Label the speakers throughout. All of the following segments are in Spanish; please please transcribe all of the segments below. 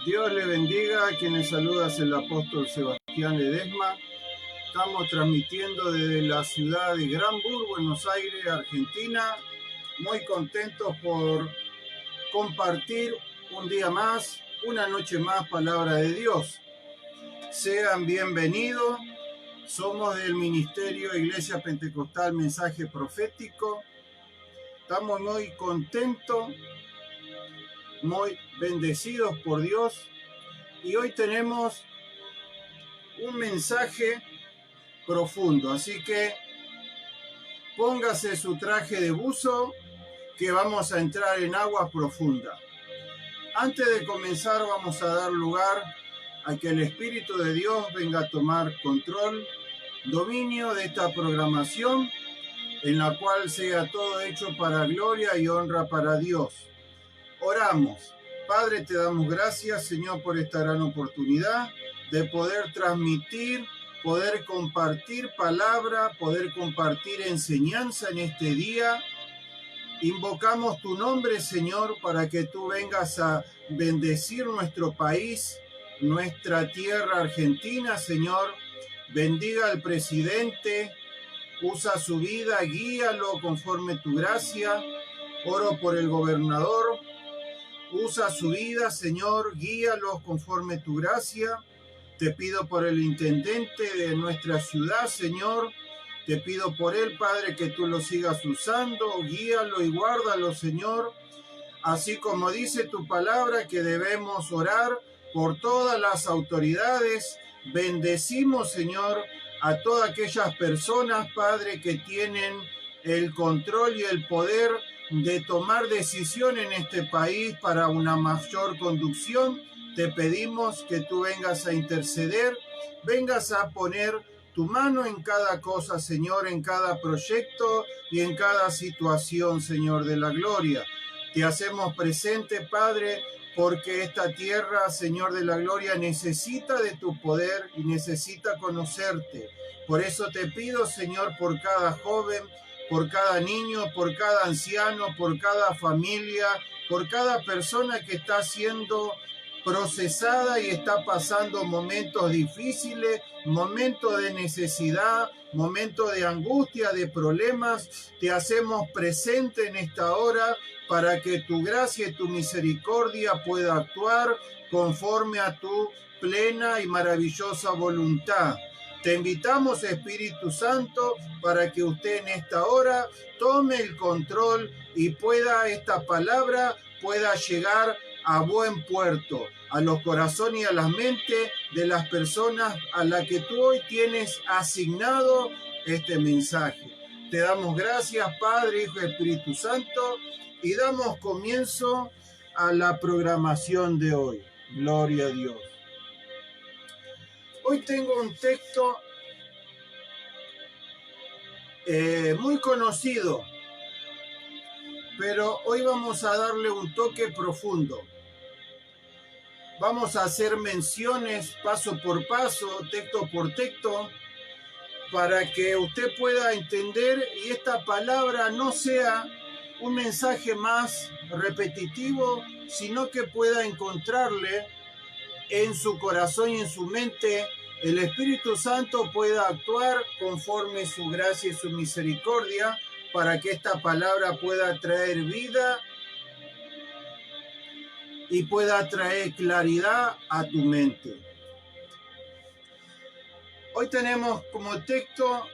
Speaker 1: Dios le bendiga. A quienes saluda es el apóstol Sebastián Ledesma. Estamos transmitiendo desde la ciudad de Granburg, Buenos Aires, Argentina. Muy contentos por compartir un día más, una noche más, palabra de Dios. Sean bienvenidos. Somos del Ministerio Iglesia Pentecostal Mensaje Profético. Estamos muy contentos, muy bendecidos por Dios. Y hoy tenemos un mensaje profundo. Así que póngase su traje de buzo, que vamos a entrar en aguas profundas. Antes de comenzar, vamos a dar lugar a que el Espíritu de Dios venga a tomar control, dominio de esta programación, en la cual sea todo hecho para gloria y honra para Dios. Oramos. Padre, te damos gracias, Señor, por esta gran oportunidad de poder transmitir, poder compartir palabra, poder compartir enseñanza en este día. Invocamos tu nombre, Señor, para que tú vengas a bendecir nuestro país, nuestra tierra argentina, Señor. Bendiga al presidente, usa su vida, guíalo conforme tu gracia. Oro por el gobernador, usa su vida, Señor, guíalos conforme tu gracia. Te pido por el intendente de nuestra ciudad, Señor. Te pido por él, Padre, que tú lo sigas usando, guíalo y guárdalo, Señor. Así como dice tu palabra que debemos orar por todas las autoridades. Bendecimos, Señor, a todas aquellas personas, Padre, que tienen el control y el poder de tomar decisión en este país para una mayor conducción. Te pedimos que tú vengas a interceder, vengas a poner tu mano en cada cosa, Señor, en cada proyecto y en cada situación, Señor de la gloria. Te hacemos presente, Padre, porque esta tierra, Señor de la gloria, necesita de tu poder y necesita conocerte. Por eso te pido, Señor, por cada joven, por cada niño, por cada anciano, por cada familia, por cada persona que está siendo procesada y está pasando momentos difíciles, momentos de necesidad, momentos de angustia, de problemas. Te hacemos presente en esta hora para que tu gracia y tu misericordia pueda actuar conforme a tu plena y maravillosa voluntad. Te invitamos, Espíritu Santo, para que usted en esta hora tome el control y esta palabra pueda llegar a buen puerto, a los corazones y a las mentes de las personas a las que tú hoy tienes asignado este mensaje. Te damos gracias, Padre, Hijo y Espíritu Santo, y damos comienzo a la programación de hoy. Gloria a Dios. Hoy tengo un texto muy conocido, pero hoy vamos a darle un toque profundo. Vamos a hacer menciones paso por paso, texto por texto, para que usted pueda entender y esta palabra no sea un mensaje más repetitivo, sino que pueda encontrarle en su corazón y en su mente. El Espíritu Santo pueda actuar conforme su gracia y su misericordia para que esta palabra pueda traer vida y pueda traer claridad a tu mente. Hoy tenemos como texto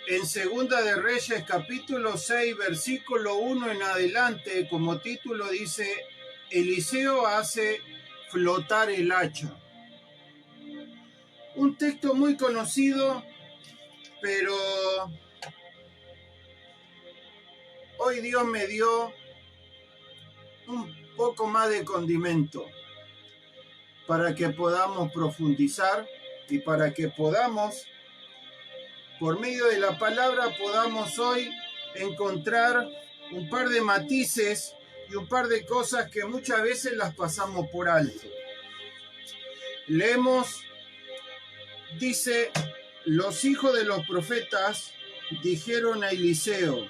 Speaker 1: en Segunda de Reyes, capítulo 6, versículo 1 en adelante, como título dice: Eliseo hace flotar el hacha. Un texto muy conocido, pero hoy Dios me dio un poco más de condimento para que podamos profundizar y para que podamos, por medio de la palabra, podamos hoy encontrar un par de matices y un par de cosas que muchas veces las pasamos por alto. Leemos, dice: los hijos de los profetas dijeron a Eliseo: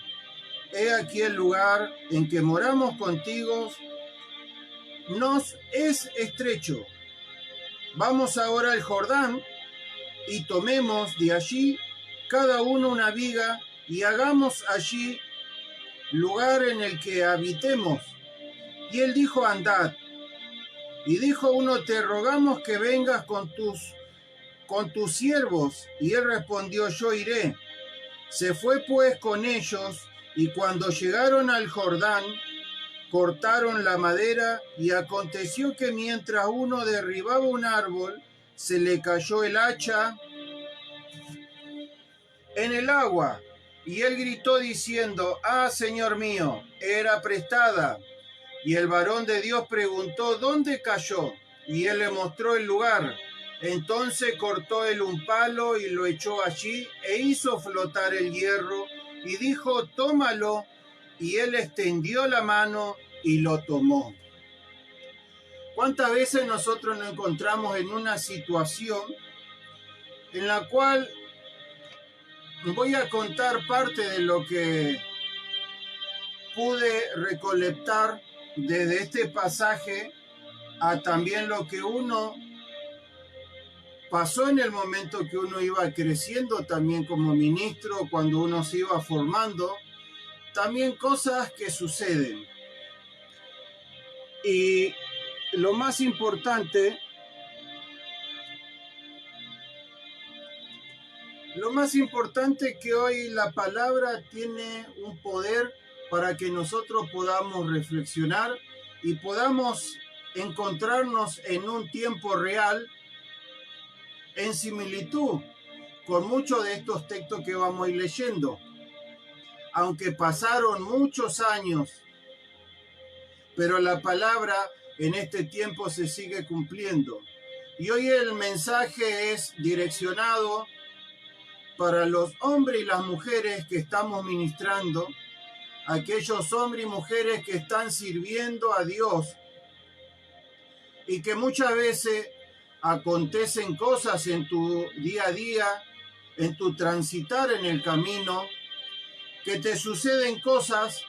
Speaker 1: he aquí el lugar en que moramos contigo nos es estrecho, vamos ahora al Jordán y tomemos de allí cada uno una viga y hagamos allí lugar en el que habitemos. Y él dijo, andad. Y dijo uno, te rogamos que vengas con tus siervos. Y él respondió, yo iré. Se fue pues con ellos, y cuando llegaron al Jordán, cortaron la madera, y aconteció que mientras uno derribaba un árbol, se le cayó el hacha en el agua. Y él gritó diciendo, ah, Señor mío, era prestada. Y el varón de Dios preguntó, ¿dónde cayó? Y él le mostró el lugar. Entonces cortó él un palo y lo echó allí e hizo flotar el hierro y dijo, tómalo. Y él extendió la mano y lo tomó. ¿Cuántas veces nosotros nos encontramos en una situación en la cual voy a contar parte de lo que pude recolectar desde este pasaje a también lo que uno pasó en el momento que uno iba creciendo también como ministro, cuando uno se iba formando, también cosas que suceden. Y lo más importante es que hoy la palabra tiene un poder para que nosotros podamos reflexionar y podamos encontrarnos en un tiempo real en similitud con muchos de estos textos que vamos a ir leyendo. Aunque pasaron muchos años, pero la palabra en este tiempo se sigue cumpliendo. Y hoy el mensaje es direccionado para los hombres y las mujeres que estamos ministrando, aquellos hombres y mujeres que están sirviendo a Dios y que muchas veces acontecen cosas en tu día a día, en tu transitar en el camino, que te suceden cosas,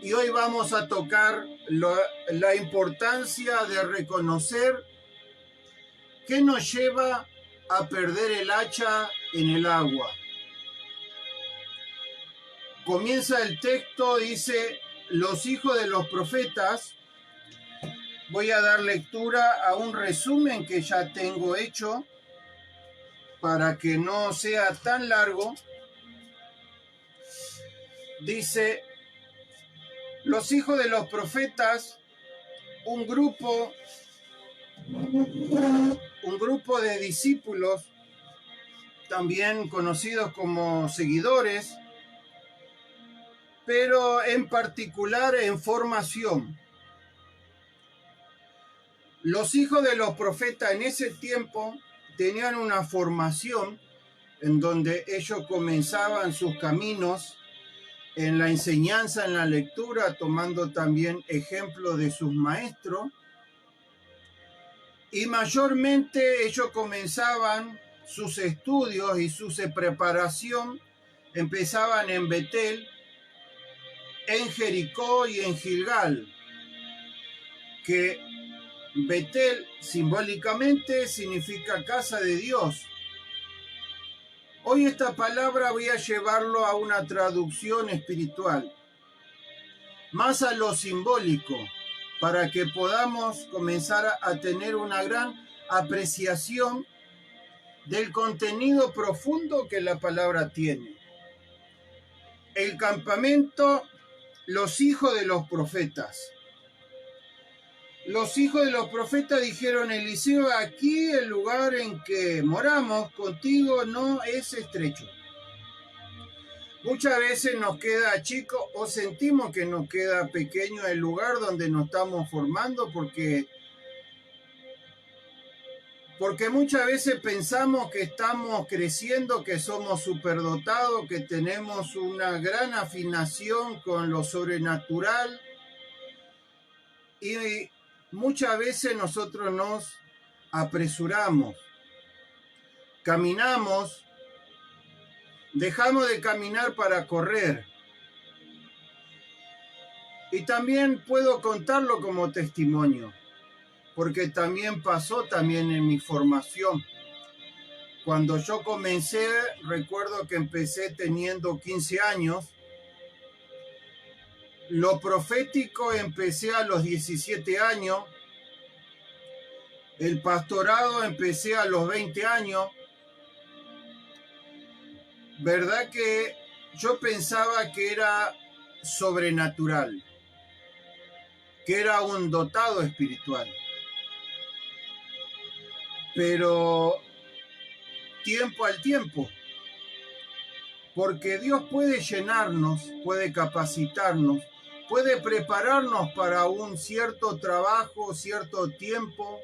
Speaker 1: y hoy vamos a tocar la importancia de reconocer qué nos lleva a perder el hacha en el agua. Comienza el texto, dice, los hijos de los profetas. Voy a dar lectura a un resumen que ya tengo hecho para que no sea tan largo. Dice, los hijos de los profetas, un grupo de discípulos, también conocidos como seguidores, pero en particular en formación. Los hijos de los profetas en ese tiempo tenían una formación en donde ellos comenzaban sus caminos en la enseñanza, en la lectura, tomando también ejemplo de sus maestros. Y mayormente ellos comenzaban sus estudios y su preparación, empezaban en Betel, en Jericó y en Gilgal, que Betel simbólicamente significa casa de Dios. Hoy esta palabra voy a llevarlo a una traducción espiritual, más a lo simbólico, para que podamos comenzar a tener una gran apreciación del contenido profundo que la palabra tiene. El campamento, los hijos de los profetas. Los hijos de los profetas dijeron, Eliseo, aquí el lugar en que moramos contigo no es estrecho. Muchas veces nos queda chico o sentimos que nos queda pequeño el lugar donde nos estamos formando porque muchas veces pensamos que estamos creciendo, que somos superdotados, que tenemos una gran afinación con lo sobrenatural, y muchas veces nosotros nos apresuramos, caminamos, dejamos de caminar para correr. Y también puedo contarlo como testimonio. porque también pasó también en mi formación. Cuando yo comencé, recuerdo que empecé teniendo 15 años. Lo profético empecé a los 17 años. El pastorado empecé a los 20 años. ¿Verdad que yo pensaba que era sobrenatural, que era un dotado espiritual? Pero tiempo al tiempo, porque Dios puede llenarnos, puede capacitarnos, puede prepararnos para un cierto trabajo, cierto tiempo,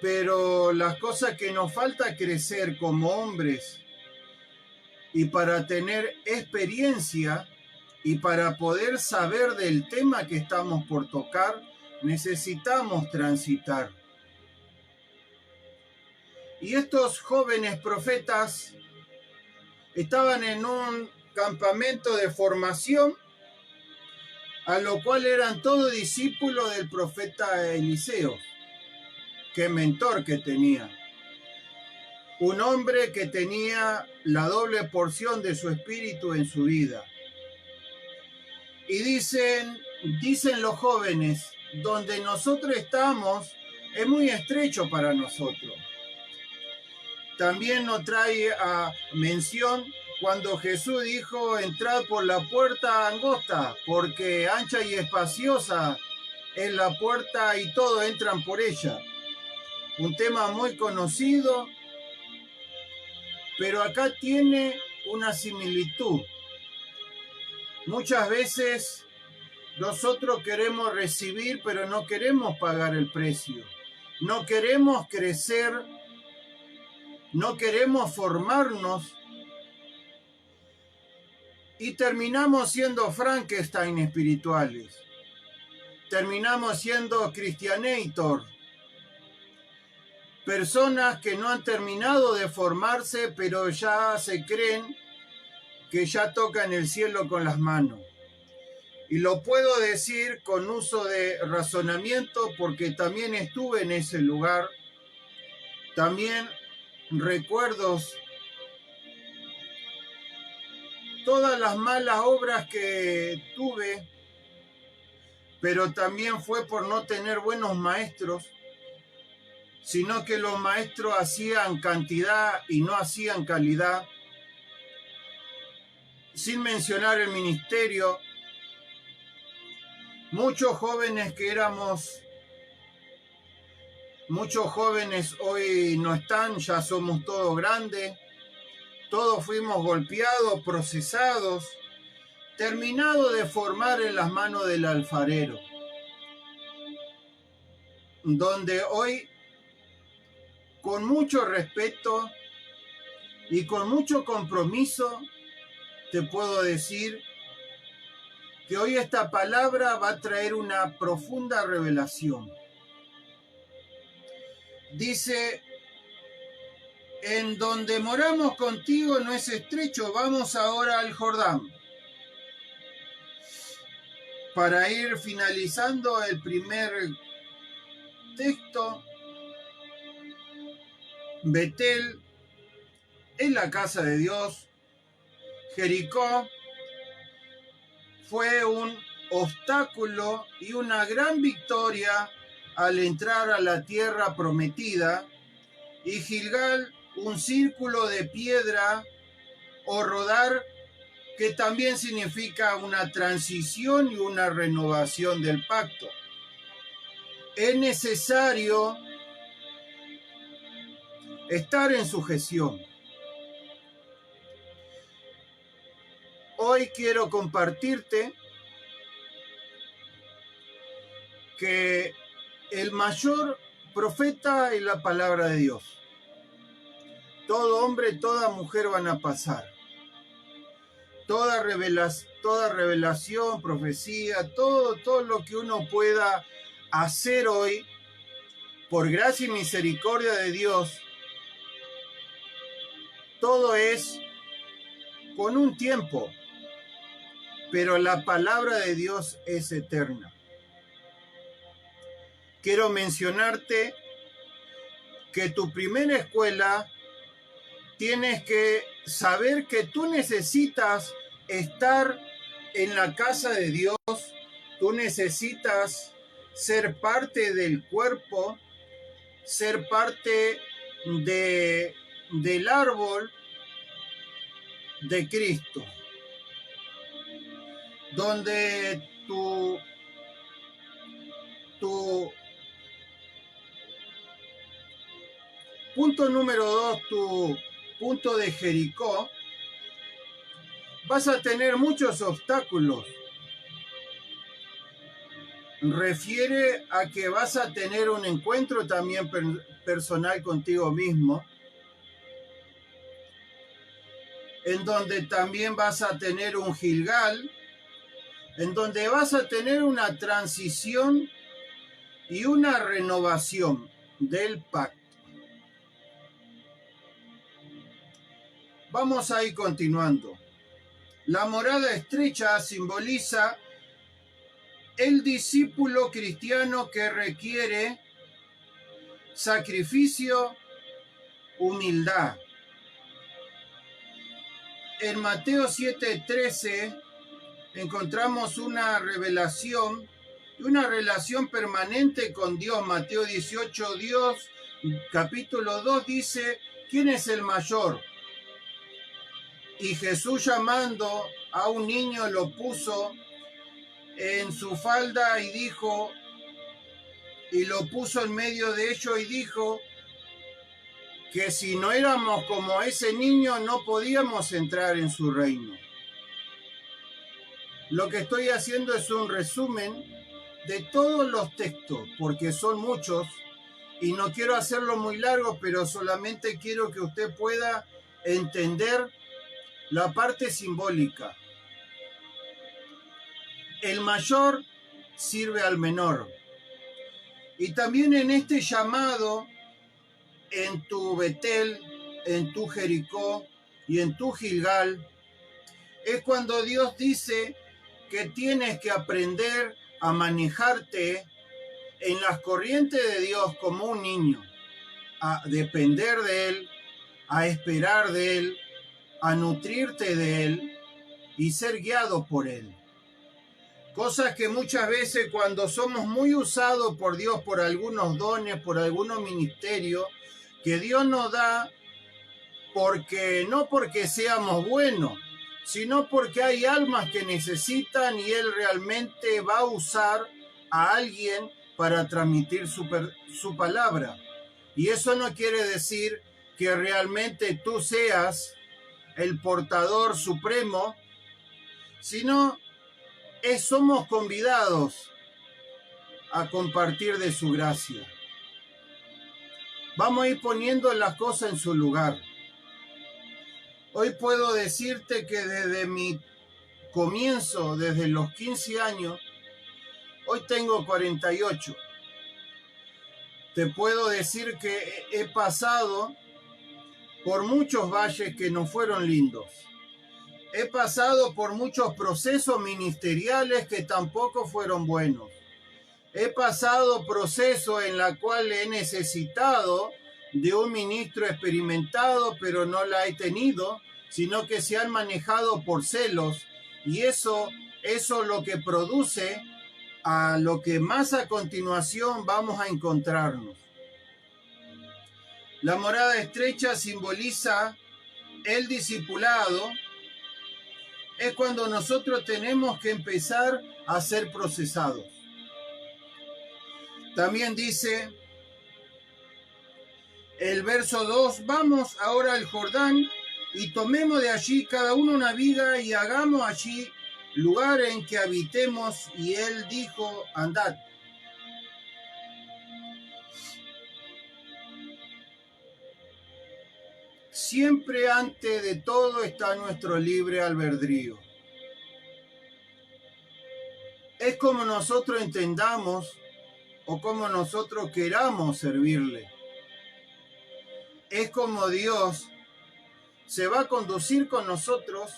Speaker 1: pero las cosas que nos falta crecer como hombres y para tener experiencia y para poder saber del tema que estamos por tocar, necesitamos transitar. Y estos jóvenes profetas estaban en un campamento de formación, a lo cual eran todos discípulos del profeta Eliseo. Qué mentor que tenía. Un hombre que tenía la doble porción de su espíritu en su vida. Y dicen los jóvenes, donde nosotros estamos es muy estrecho para nosotros. También nos trae a mención cuando Jesús dijo, entrad por la puerta angosta, porque ancha y espaciosa es la puerta y todos entran por ella. Un tema muy conocido, pero acá tiene una similitud. Muchas veces nosotros queremos recibir, pero no queremos pagar el precio. No queremos crecer, no queremos formarnos y terminamos siendo Frankenstein espirituales. Terminamos siendo Christianator. Personas que no han terminado de formarse, pero ya se creen que ya tocan el cielo con las manos. Y lo puedo decir con uso de razonamiento porque también estuve en ese lugar. También recuerdos todas las malas obras que tuve, pero también fue por no tener buenos maestros, sino que los maestros hacían cantidad y no hacían calidad. Sin mencionar el ministerio, muchos jóvenes hoy no están, ya somos todos grandes, todos fuimos golpeados, procesados, terminados de formar en las manos del alfarero, donde hoy, con mucho respeto y con mucho compromiso, te puedo decir que hoy esta palabra va a traer una profunda revelación. Dice, en donde moramos contigo no es estrecho, vamos ahora al Jordán. Para ir finalizando el primer texto, Betel es la casa de Dios. Jericó fue un obstáculo y una gran victoria al entrar a la tierra prometida, y Gilgal un círculo de piedra o rodar, que también significa una transición y una renovación del pacto. Es necesario estar en sujeción. Hoy quiero compartirte que el mayor profeta es la palabra de Dios. Todo hombre, toda mujer van a pasar. Toda revelación, profecía, todo lo que uno pueda hacer hoy, por gracia y misericordia de Dios, todo es con un tiempo, pero la palabra de Dios es eterna. quiero mencionarte que tu primera escuela tienes que saber que tú necesitas estar en la casa de Dios, tú necesitas ser parte del cuerpo, ser parte del árbol de Cristo, donde tu punto número 2, tu punto de Jericó, vas a tener muchos obstáculos. Refiere a que vas a tener un encuentro también personal contigo mismo, en donde también vas a tener un Gilgal, en donde vas a tener una transición y una renovación del pacto. Vamos a ir continuando. La morada estrecha simboliza el discípulo cristiano que requiere sacrificio, humildad. En Mateo 7:13 encontramos una revelación y una relación permanente con Dios. Mateo 18, Dios, capítulo 2 dice, ¿quién es el mayor? Y Jesús, llamando a un niño, lo puso en su falda y dijo, y lo puso en medio de ellos y dijo que si no éramos como ese niño no podíamos entrar en su reino. Lo que estoy haciendo es un resumen de todos los textos, porque son muchos y no quiero hacerlo muy largo, pero solamente quiero que usted pueda entender la parte simbólica. El mayor sirve al menor. Y también en este llamado, en tu Betel, en tu Jericó y en tu Gilgal, es cuando Dios dice que tienes que aprender a manejarte en las corrientes de Dios como un niño, a depender de Él, a esperar de Él, a nutrirte de Él y ser guiado por Él. Cosas que muchas veces cuando somos muy usados por Dios por algunos dones, por algunos ministerios, que Dios nos da no porque seamos buenos, sino porque hay almas que necesitan y Él realmente va a usar a alguien para transmitir su palabra. Y eso no quiere decir que realmente tú seas el portador supremo, sino somos convidados a compartir de su gracia. Vamos a ir poniendo las cosas en su lugar. Hoy puedo decirte que desde mi comienzo, desde los 15 años, hoy tengo 48. Te puedo decir que he pasado por muchos valles que no fueron lindos. He pasado por muchos procesos ministeriales que tampoco fueron buenos. He pasado procesos en los cuales he necesitado de un ministro experimentado, pero no la he tenido, sino que se han manejado por celos. Y eso es lo que produce a lo que más a continuación vamos a encontrarnos. La morada estrecha simboliza el discipulado. Es cuando nosotros tenemos que empezar a ser procesados. También dice el verso 2, vamos ahora al Jordán y tomemos de allí cada uno una viga y hagamos allí lugar en que habitemos. Y él dijo, andad. Siempre antes de todo está nuestro libre albedrío. Es como nosotros entendamos o como nosotros queramos servirle. Es como Dios se va a conducir con nosotros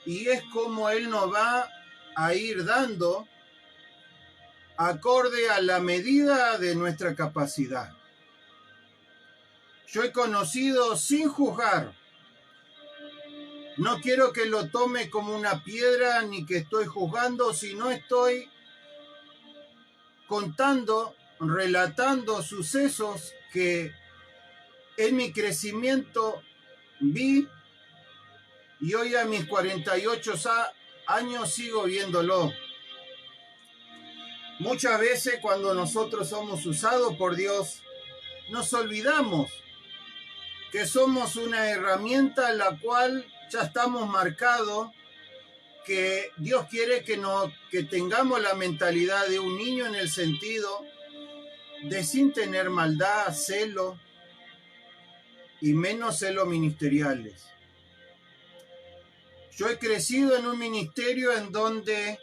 Speaker 1: y es como Él nos va a ir dando acorde a la medida de nuestra capacidad. Yo he conocido sin juzgar. No quiero que lo tome como una piedra ni que estoy juzgando, sino estoy contando, relatando sucesos que en mi crecimiento vi y hoy a mis 48 años sigo viéndolo. Muchas veces cuando nosotros somos usados por Dios, nos olvidamos que somos una herramienta en la cual ya estamos marcados, que Dios quiere que tengamos la mentalidad de un niño en el sentido de sin tener maldad, celo y menos celos ministeriales. Yo he crecido en un ministerio en donde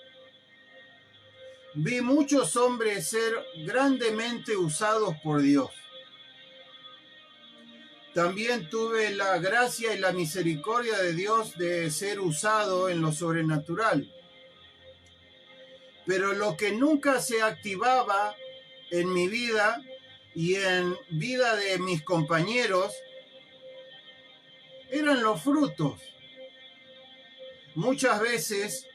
Speaker 1: vi muchos hombres ser grandemente usados por Dios. También tuve la gracia y la misericordia de Dios de ser usado en lo sobrenatural. Pero lo que nunca se activaba en mi vida y en vida de mis compañeros eran los frutos. Muchas veces,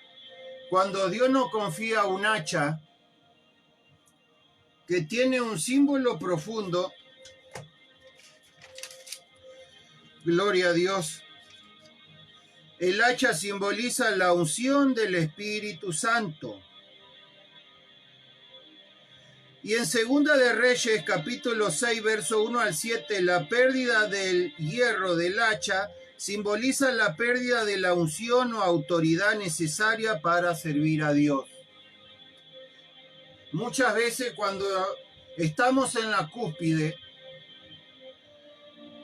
Speaker 1: cuando Dios nos confía un hacha que tiene un símbolo profundo, gloria a Dios, el hacha simboliza la unción del Espíritu Santo. Y en Segunda de Reyes, capítulo 6, verso 1 al 7, la pérdida del hierro del hacha simboliza la pérdida de la unción o autoridad necesaria para servir a Dios. Muchas veces cuando estamos en la cúspide,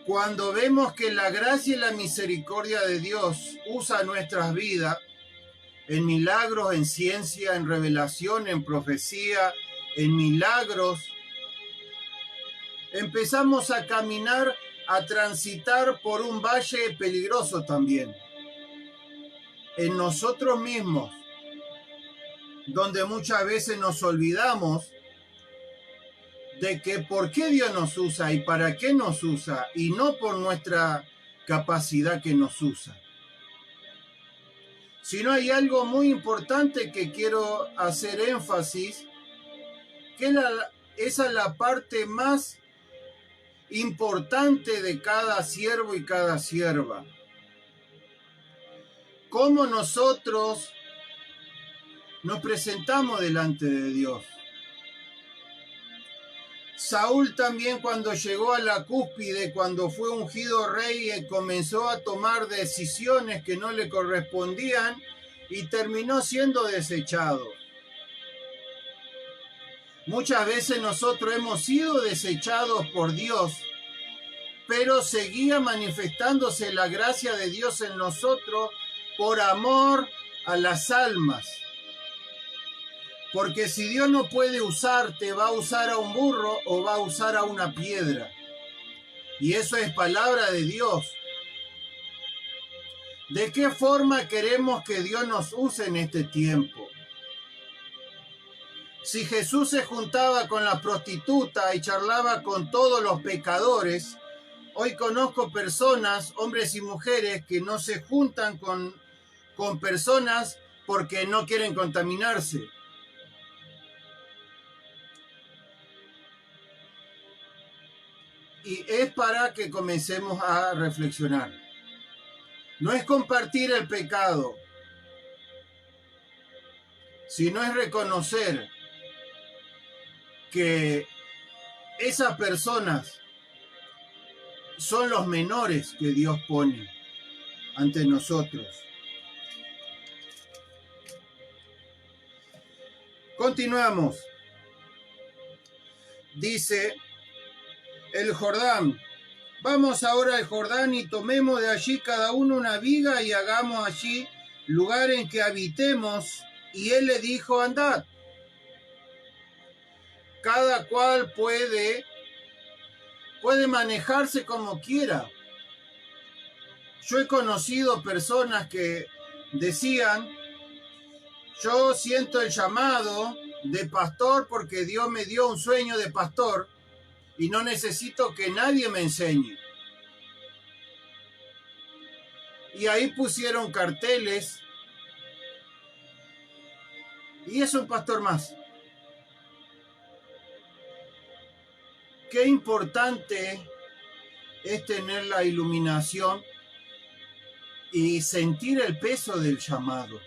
Speaker 1: cuando vemos que la gracia y la misericordia de Dios usa nuestras vidas en milagros, en ciencia, en revelación, en profecía, en milagros, empezamos a caminar, a transitar por un valle peligroso también, en nosotros mismos, donde muchas veces nos olvidamos de que por qué Dios nos usa y para qué nos usa, y no por nuestra capacidad que nos usa. Sino hay algo muy importante que quiero hacer énfasis, que esa es la parte más importante de cada siervo y cada sierva. Cómo nosotros nos presentamos delante de Dios. Saúl también, cuando llegó a la cúspide, cuando fue ungido rey, comenzó a tomar decisiones que no le correspondían y terminó siendo desechado. Muchas veces nosotros hemos sido desechados por Dios, pero seguía manifestándose la gracia de Dios en nosotros por amor a las almas. Porque si Dios no puede usarte, va a usar a un burro o va a usar a una piedra. Y eso es palabra de Dios. ¿De qué forma queremos que Dios nos use en este tiempo? Si Jesús se juntaba con la prostituta y charlaba con todos los pecadores, hoy conozco personas, hombres y mujeres, que no se juntan con personas porque no quieren contaminarse. Y es para que comencemos a reflexionar. No es compartir el pecado, sino es reconocer que esas personas son los menores que Dios pone ante nosotros. Continuamos. Dice el Jordán. Vamos ahora al Jordán y tomemos de allí cada uno una viga y hagamos allí lugar en que habitemos. Y él le dijo, andad. Cada cual puede manejarse como quiera. Yo he conocido personas que decían, yo siento el llamado de pastor porque Dios me dio un sueño de pastor y no necesito que nadie me enseñe. Y ahí pusieron carteles y es un pastor más. Qué importante es tener la iluminación y sentir el peso del llamado.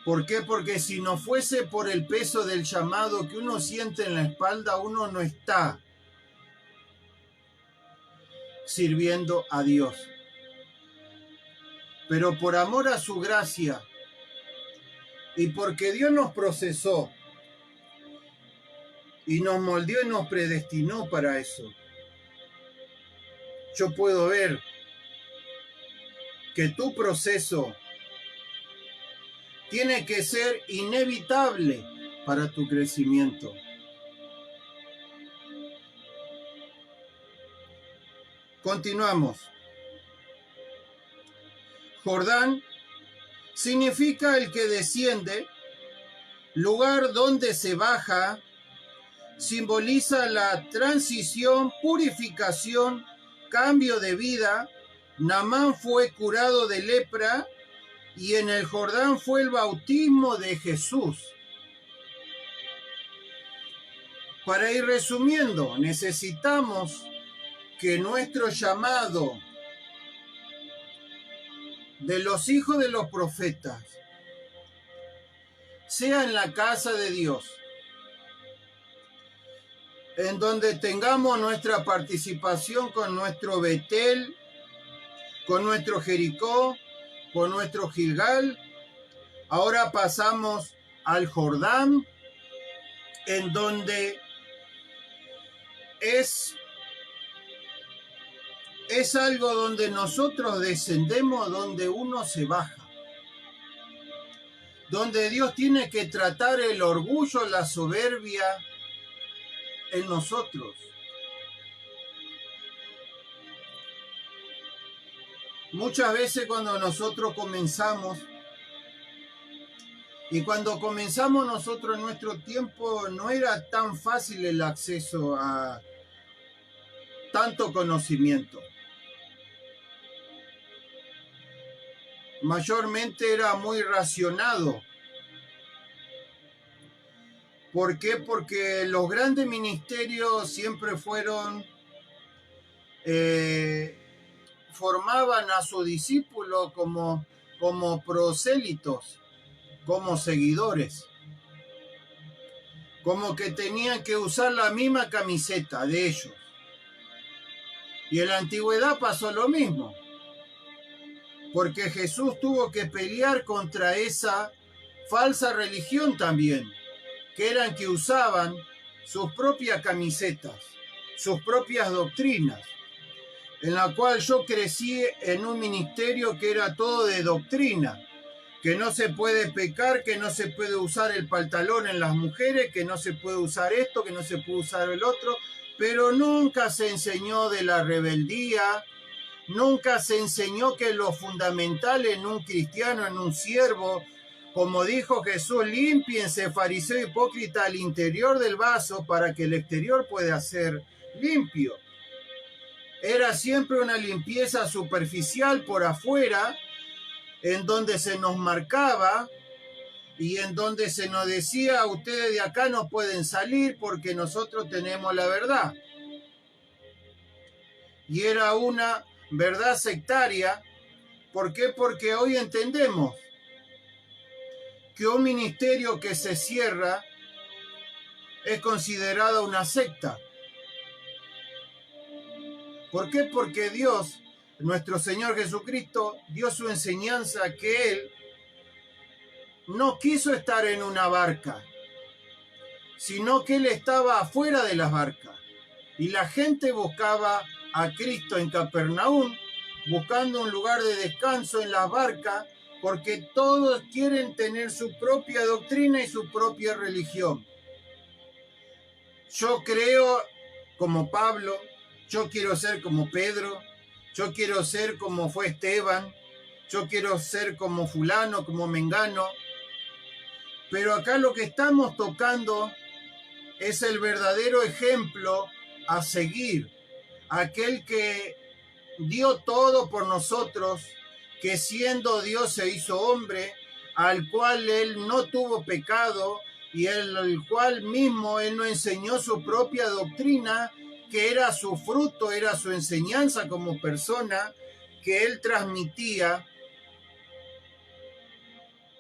Speaker 1: ¿Por qué? Porque si no fuese por el peso del llamado que uno siente en la espalda, uno no está sirviendo a Dios. Pero por amor a su gracia y porque Dios nos procesó y nos moldeó y nos predestinó para eso, yo puedo ver que tu proceso tiene que ser inevitable para tu crecimiento. Continuamos. Jordán significa el que desciende, lugar donde se baja, simboliza la transición, purificación, cambio de vida. Naamán fue curado de lepra y en el Jordán fue el bautismo de Jesús. Para ir resumiendo, necesitamos que nuestro llamado de los hijos de los profetas sea en la casa de Dios, en donde tengamos nuestra participación con nuestro Betel, con nuestro Jericó, con nuestro Gilgal. Ahora pasamos al Jordán, en donde es algo donde nosotros descendemos, donde uno se baja, donde Dios tiene que tratar el orgullo, la soberbia en nosotros. Muchas veces cuando nosotros comenzamos, y cuando comenzamos nosotros en nuestro tiempo, no era tan fácil el acceso a tanto conocimiento. Mayormente era muy racionado. ¿Por qué? Porque los grandes ministerios siempre fueron, formaban a sus discípulos como prosélitos, como seguidores. Como que tenían que usar la misma camiseta de ellos. Y en la antigüedad pasó lo mismo. Porque Jesús tuvo que pelear contra esa falsa religión también, que eran que usaban sus propias camisetas, sus propias doctrinas, en la cual yo crecí en un ministerio que era todo de doctrina, que no se puede pecar, que no se puede usar el pantalón en las mujeres, que no se puede usar esto, que no se puede usar el otro, pero nunca se enseñó de la rebeldía. Nunca se enseñó que lo fundamental en un cristiano, en un siervo, como dijo Jesús, límpiense, fariseo hipócrita, al interior del vaso para que el exterior pueda ser limpio. Era siempre una limpieza superficial por afuera, en donde se nos marcaba y en donde se nos decía, ustedes de acá no pueden salir porque nosotros tenemos la verdad. Y era una verdad sectaria. ¿Por qué? Porque hoy entendemos que un ministerio que se cierra es considerado una secta. ¿Por qué? Porque Dios, nuestro Señor Jesucristo, dio su enseñanza que Él no quiso estar en una barca, sino que Él estaba afuera de las barcas. Y la gente buscaba a Cristo en Capernaum, buscando un lugar de descanso en las barcas, porque todos quieren tener su propia doctrina y su propia religión. Yo creo como Pablo, yo quiero ser como Pedro, yo quiero ser como fue Esteban, yo quiero ser como fulano, como mengano, Pero acá lo que estamos tocando es el verdadero ejemplo a seguir. Aquel que dio todo por nosotros, que siendo Dios se hizo hombre, al cual Él no tuvo pecado y el cual mismo Él nos enseñó su propia doctrina, que era su fruto, era su enseñanza como persona, que Él transmitía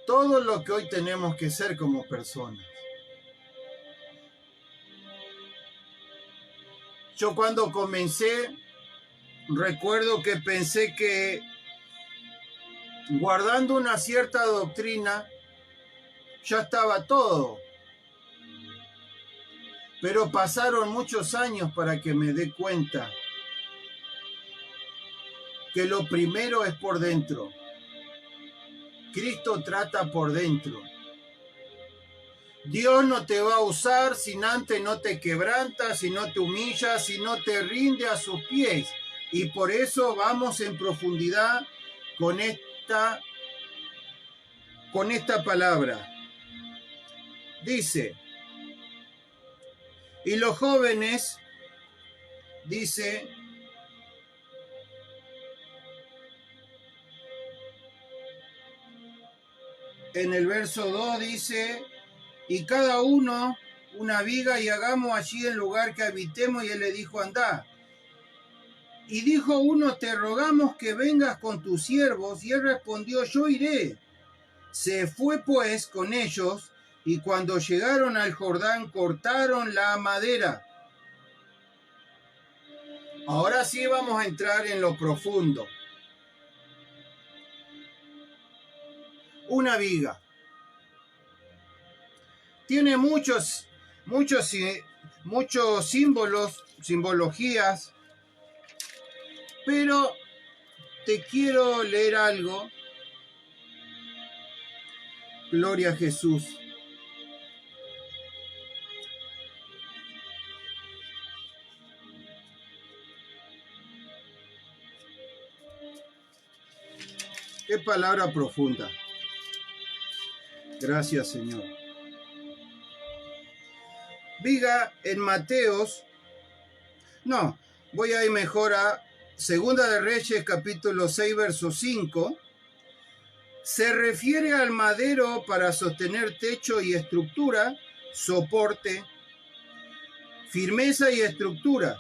Speaker 1: todo lo que hoy tenemos que ser como personas. Yo cuando comencé, recuerdo que pensé que guardando una cierta doctrina ya estaba todo. Pero pasaron muchos años para que me dé cuenta que lo primero es por dentro. Cristo trata por dentro. Dios no te va a usar si antes no te quebrantas, si no te humillas, si no te rinde a sus pies. Y por eso vamos en profundidad con esta palabra. Dice, y los jóvenes, dice, en el verso 2 dice, y cada uno una viga y hagamos allí el lugar que habitemos. Y él le dijo, andá. Y dijo uno, te rogamos que vengas con tus siervos. Y él respondió, yo iré. Se fue pues con ellos, y cuando llegaron al Jordán, cortaron la madera. Ahora sí vamos a entrar en lo profundo. Una viga tiene muchos símbolos, simbologías, pero te quiero leer algo. Gloria a Jesús. Qué palabra profunda. Gracias, Señor. Viga en Mateos. No, voy a ir mejor a Segunda de Reyes, capítulo 6, verso 5. Se refiere al madero para sostener techo y estructura, soporte, firmeza y estructura,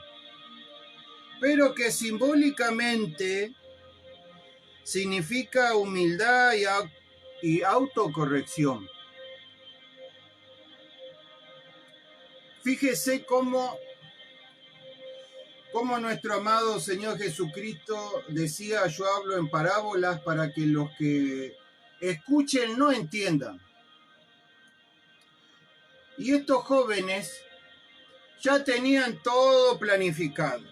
Speaker 1: pero que simbólicamente significa humildad y autocorrección. Fíjese cómo nuestro amado Señor Jesucristo decía, yo hablo en parábolas para que los que escuchen no entiendan. Y estos jóvenes ya tenían todo planificado.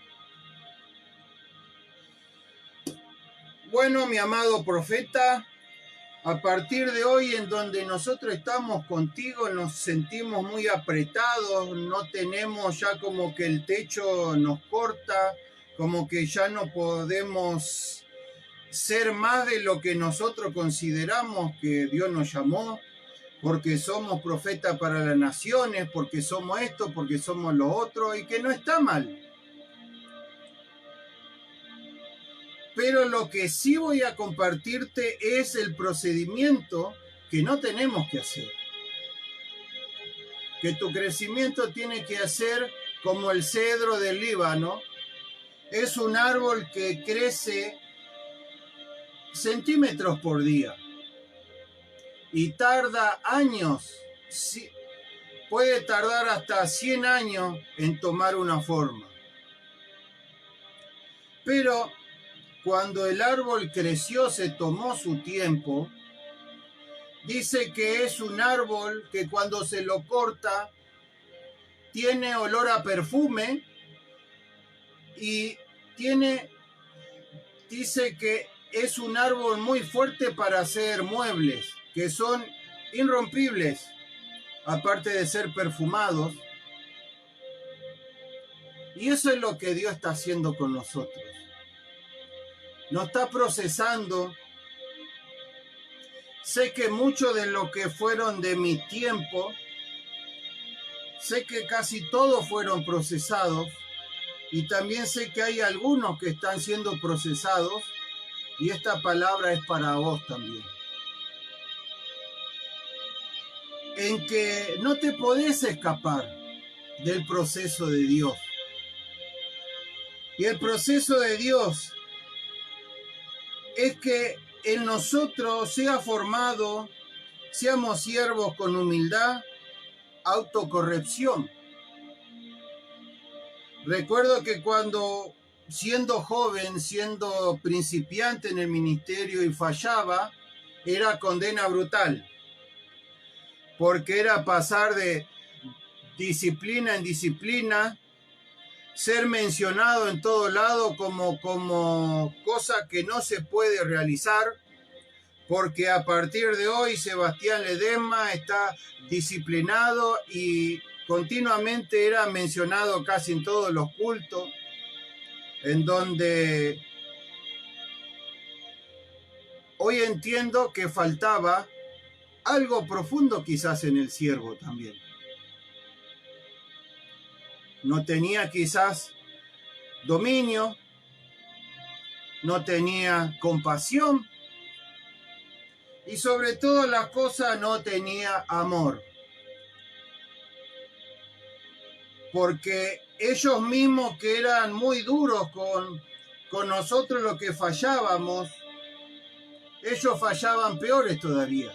Speaker 1: Bueno, mi amado profeta, a partir de hoy en donde nosotros estamos contigo nos sentimos muy apretados, no tenemos ya como que el techo nos corta, como que ya no podemos ser más de lo que nosotros consideramos que Dios nos llamó, porque somos profetas para las naciones, porque somos esto, porque somos lo otro, y que no está mal. Pero lo que sí voy a compartirte es el procedimiento que no tenemos que hacer. Que tu crecimiento tiene que hacer como el cedro del Líbano. Es un árbol que crece centímetros por día y tarda años, puede tardar hasta 100 años en tomar una forma. Pero cuando el árbol creció, se tomó su tiempo. Dice que es un árbol que cuando se lo corta tiene olor a perfume y dice que es un árbol muy fuerte para hacer muebles, que son irrompibles, aparte de ser perfumados. Y eso es lo que Dios está haciendo con nosotros. Nos está procesando Sé que muchos de los que fueron de mi tiempo, sé que casi todos fueron procesados, y también sé que hay algunos que están siendo procesados, y esta palabra es para vos también. En que no te podés escapar del proceso de Dios. Y el proceso de Dios es que en nosotros sea formado, seamos siervos con humildad, autocorrección. Recuerdo que cuando siendo joven, siendo principiante en el ministerio y fallaba, era condena brutal, porque era pasar de disciplina en disciplina, ser mencionado en todo lado como cosa que no se puede realizar, porque a partir de hoy Sebastián Ledesma está disciplinado y continuamente era mencionado casi en todos los cultos, en donde hoy entiendo que faltaba algo profundo quizás en el siervo también. No tenía quizás dominio, no tenía compasión y sobre todas las cosas no tenía amor. Porque ellos mismos que eran muy duros con nosotros los que fallábamos, ellos fallaban peores todavía.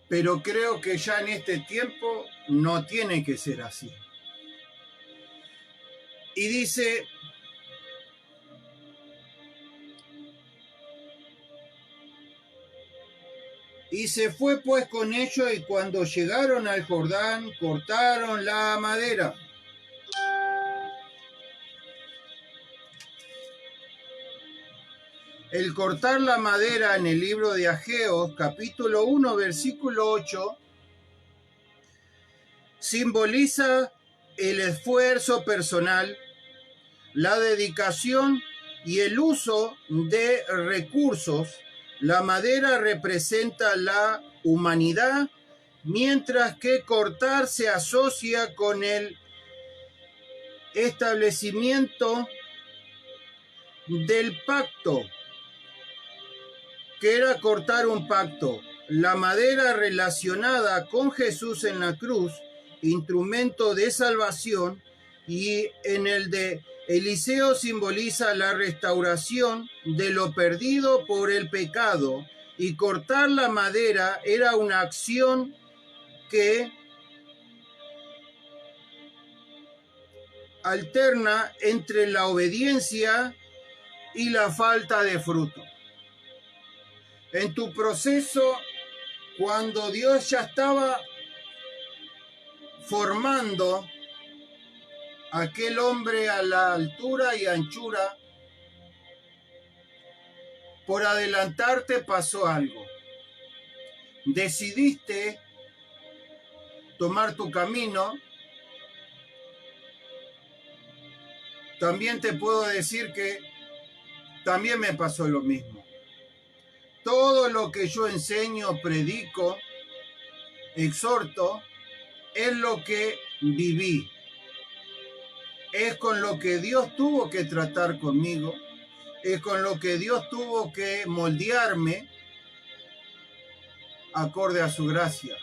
Speaker 1: Pero creo que ya en este tiempo no tiene que ser así. Y dice, y se fue pues con ellos, y cuando llegaron al Jordán, cortaron la madera. El cortar la madera en el libro de Ageo, capítulo 1, versículo 8, simboliza el esfuerzo personal, la dedicación y el uso de recursos. La madera representa la humanidad, mientras que cortar se asocia con el establecimiento del pacto, que era cortar un pacto. La madera relacionada con Jesús en la cruz, instrumento de salvación, y en el de Eliseo simboliza la restauración de lo perdido por el pecado, y cortar la madera era una acción que alterna entre la obediencia y la falta de fruto. En tu proceso, cuando Dios ya estaba formando aquel hombre a la altura y anchura, por adelantarte pasó algo. Decidiste tomar tu camino. También te puedo decir que también me pasó lo mismo. Todo lo que yo enseño, predico, exhorto, es lo que viví. Es con lo que Dios tuvo que tratar conmigo, es con lo que Dios tuvo que moldearme acorde a su gracia.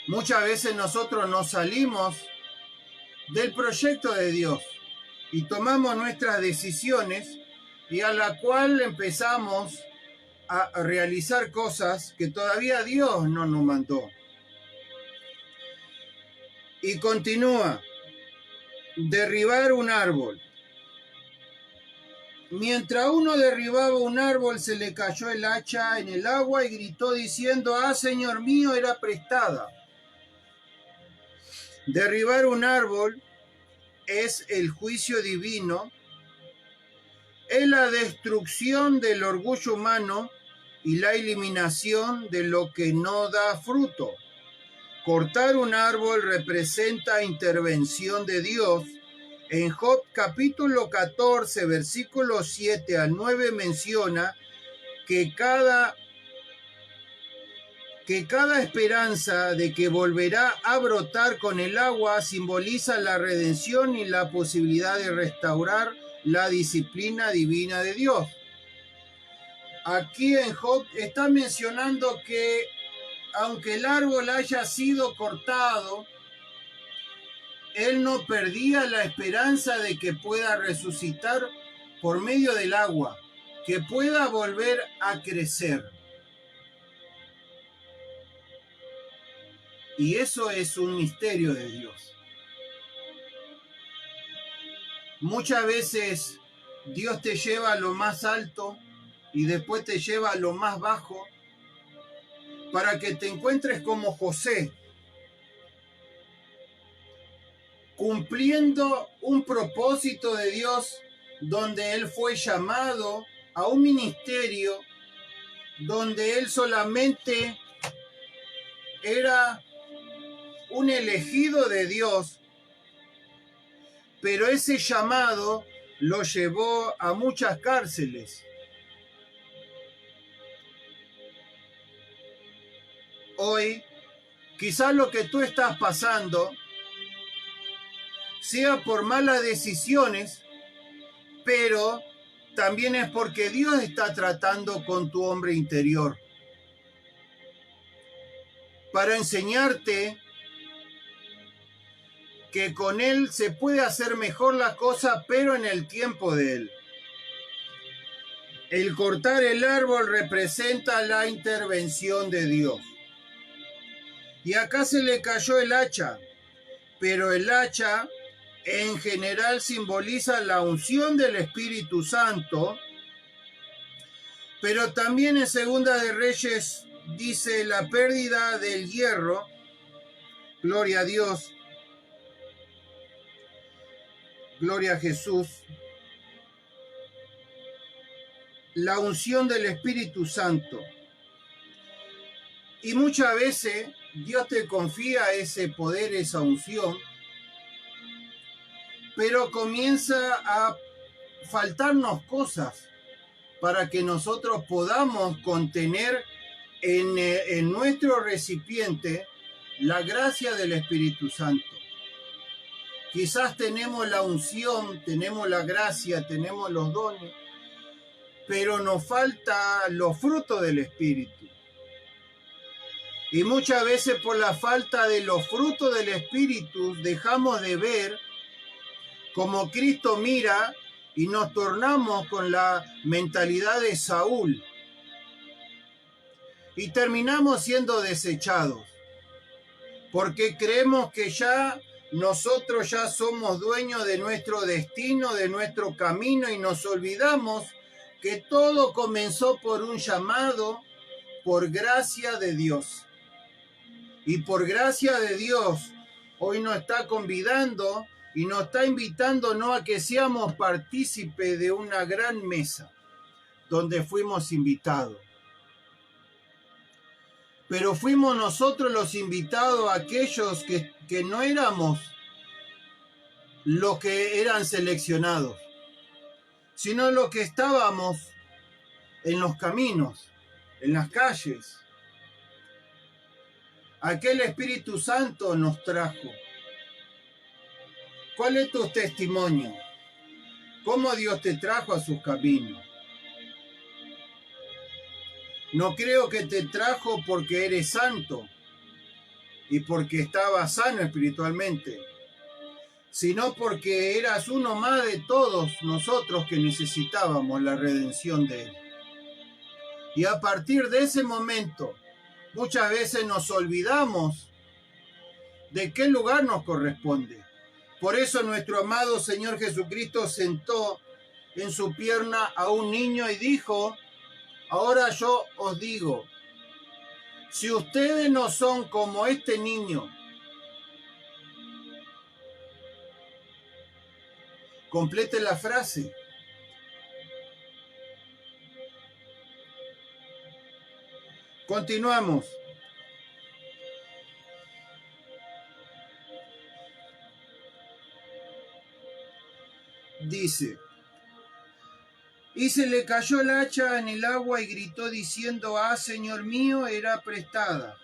Speaker 1: Muchas veces nosotros nos salimos del proyecto de Dios y tomamos nuestras decisiones, y a la cual empezamos a realizar cosas que todavía Dios no nos mandó. Y continúa, derribar un árbol. Mientras uno derribaba un árbol, se le cayó el hacha en el agua y gritó diciendo, ¡ah, Señor mío, era prestada! Derribar un árbol es el juicio divino, es la destrucción del orgullo humano y la eliminación de lo que no da fruto. Cortar un árbol representa intervención de Dios En Job capítulo 14, versículos 7 al 9 menciona que cada esperanza de que volverá a brotar con el agua simboliza la redención y la posibilidad de restaurar la disciplina divina de Dios. Aquí en Job está mencionando que aunque el árbol haya sido cortado, él no perdía la esperanza de que pueda resucitar por medio del agua, que pueda volver a crecer. Y eso es un misterio de Dios. Muchas veces Dios te lleva a lo más alto y después te lleva a lo más bajo para que te encuentres como José, cumpliendo un propósito de Dios donde él fue llamado a un ministerio donde él solamente era un elegido de Dios, pero ese llamado lo llevó a muchas cárceles. Hoy, quizás lo que tú estás pasando sea por malas decisiones, pero también es porque Dios está tratando con tu hombre interior para enseñarte que con Él se puede hacer mejor la cosa, pero en el tiempo de Él. El cortar el árbol representa la intervención de Dios. Y acá se le cayó el hacha, pero el hacha en general simboliza la unción del Espíritu Santo, pero también en Segunda de Reyes dice la pérdida del hierro, gloria a Dios, gloria a Jesús, la unción del Espíritu Santo. Y muchas veces Dios te confía ese poder, esa unción, pero comienza a faltarnos cosas para que nosotros podamos contener en nuestro recipiente la gracia del Espíritu Santo. Quizás tenemos la unción, tenemos la gracia, tenemos los dones, pero nos falta los frutos del Espíritu. Y muchas veces por la falta de los frutos del Espíritu dejamos de ver como Cristo mira y nos tornamos con la mentalidad de Saúl. Y terminamos siendo desechados, porque creemos que ya nosotros ya somos dueños de nuestro destino, de nuestro camino, y nos olvidamos que todo comenzó por un llamado, por gracia de Dios. Y por gracia de Dios, hoy nos está convidando y nos está invitando no a que seamos partícipes de una gran mesa donde fuimos invitados. Pero fuimos nosotros los invitados, aquellos que no éramos los que eran seleccionados, sino los que estábamos en los caminos, en las calles. Aquel Espíritu Santo nos trajo. ¿Cuál es tu testimonio? ¿Cómo Dios te trajo a sus caminos? No creo que te trajo porque eres santo y porque estabas sano espiritualmente, sino porque eras uno más de todos nosotros que necesitábamos la redención de Él. Y a partir de ese momento, muchas veces nos olvidamos de qué lugar nos corresponde. Por eso nuestro amado Señor Jesucristo sentó en su pierna a un niño y dijo: ahora yo os digo, si ustedes no son como este niño, complete la frase. Continuamos. dice, y se le cayó el hacha en el agua y gritó diciendo, ah, Señor mío, era prestada.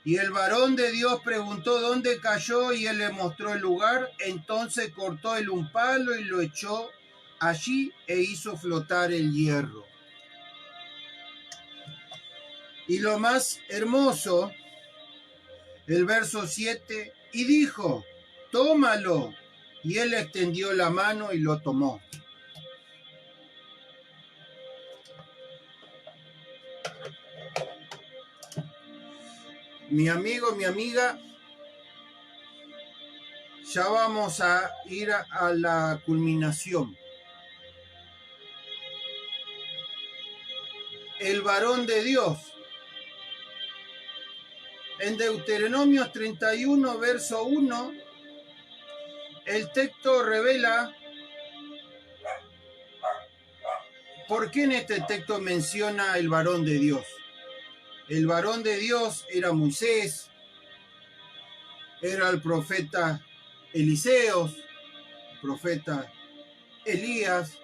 Speaker 1: Y el varón de Dios preguntó dónde cayó y él le mostró el lugar. Entonces cortó él un palo y lo echó allí e hizo flotar el hierro. Y lo más hermoso, el verso 7, y dijo, tómalo. Y él extendió la mano y lo tomó. Mi amigo, mi amiga, ya vamos a ir a la culminación. El varón de Dios. En Deuteronomio 31, verso 1, el texto revela por qué en este texto menciona el varón de Dios. El varón de Dios era Moisés, era el profeta Eliseos, el profeta Elías,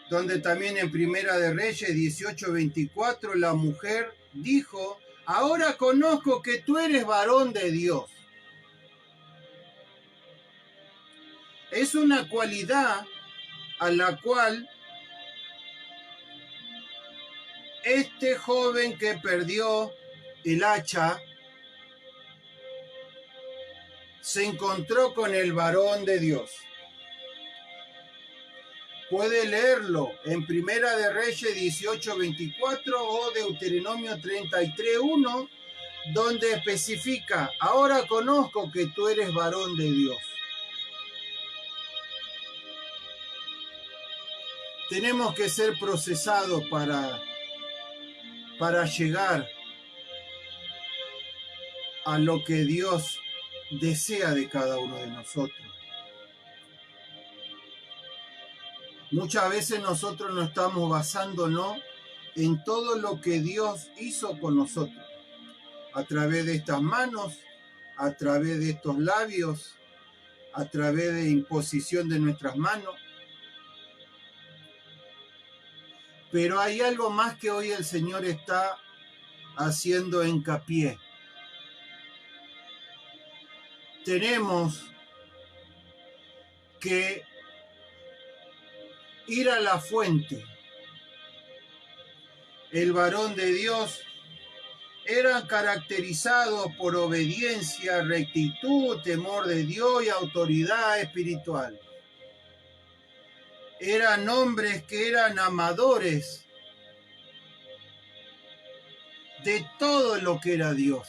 Speaker 1: donde también en Primera de Reyes 18:24 la mujer dijo, ahora conozco que tú eres varón de Dios. Es una cualidad a la cual este joven que perdió el hacha se encontró con el varón de Dios. Puede leerlo en Primera de Reyes 18:24 o Deuteronomio 33:1, donde especifica, ahora conozco que tú eres varón de Dios. Tenemos que ser procesados para llegar a lo que Dios desea de cada uno de nosotros. Muchas veces nosotros no estamos basándonos en todo lo que Dios hizo con nosotros, a través de estas manos, a través de estos labios, a través de imposición de nuestras manos. Pero hay algo más que hoy el Señor está haciendo hincapié. Tenemos que ir a la fuente. El varón de Dios era caracterizado por obediencia, rectitud, temor de Dios y autoridad espiritual. Eran hombres que eran amadores de todo lo que era Dios.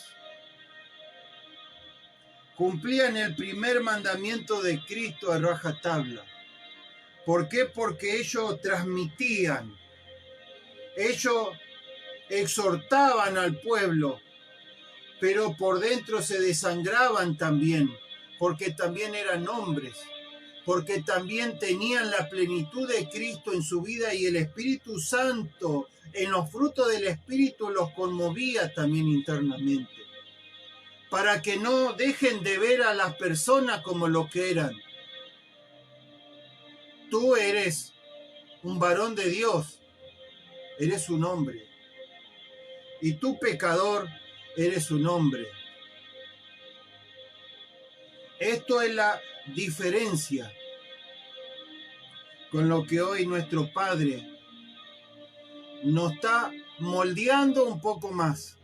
Speaker 1: Cumplían el primer mandamiento de Cristo a rajatabla. ¿Por qué? Porque ellos transmitían, ellos exhortaban al pueblo, pero por dentro se desangraban también, porque también eran hombres, porque también tenían la plenitud de Cristo en su vida y el Espíritu Santo en los frutos del Espíritu los conmovía también internamente, para que no dejen de ver a las personas como lo que eran. Tú eres un varón de Dios, eres un hombre. Y tú, pecador, eres un hombre. Esto es la diferencia con lo que hoy nuestro Padre nos está moldeando un poco más.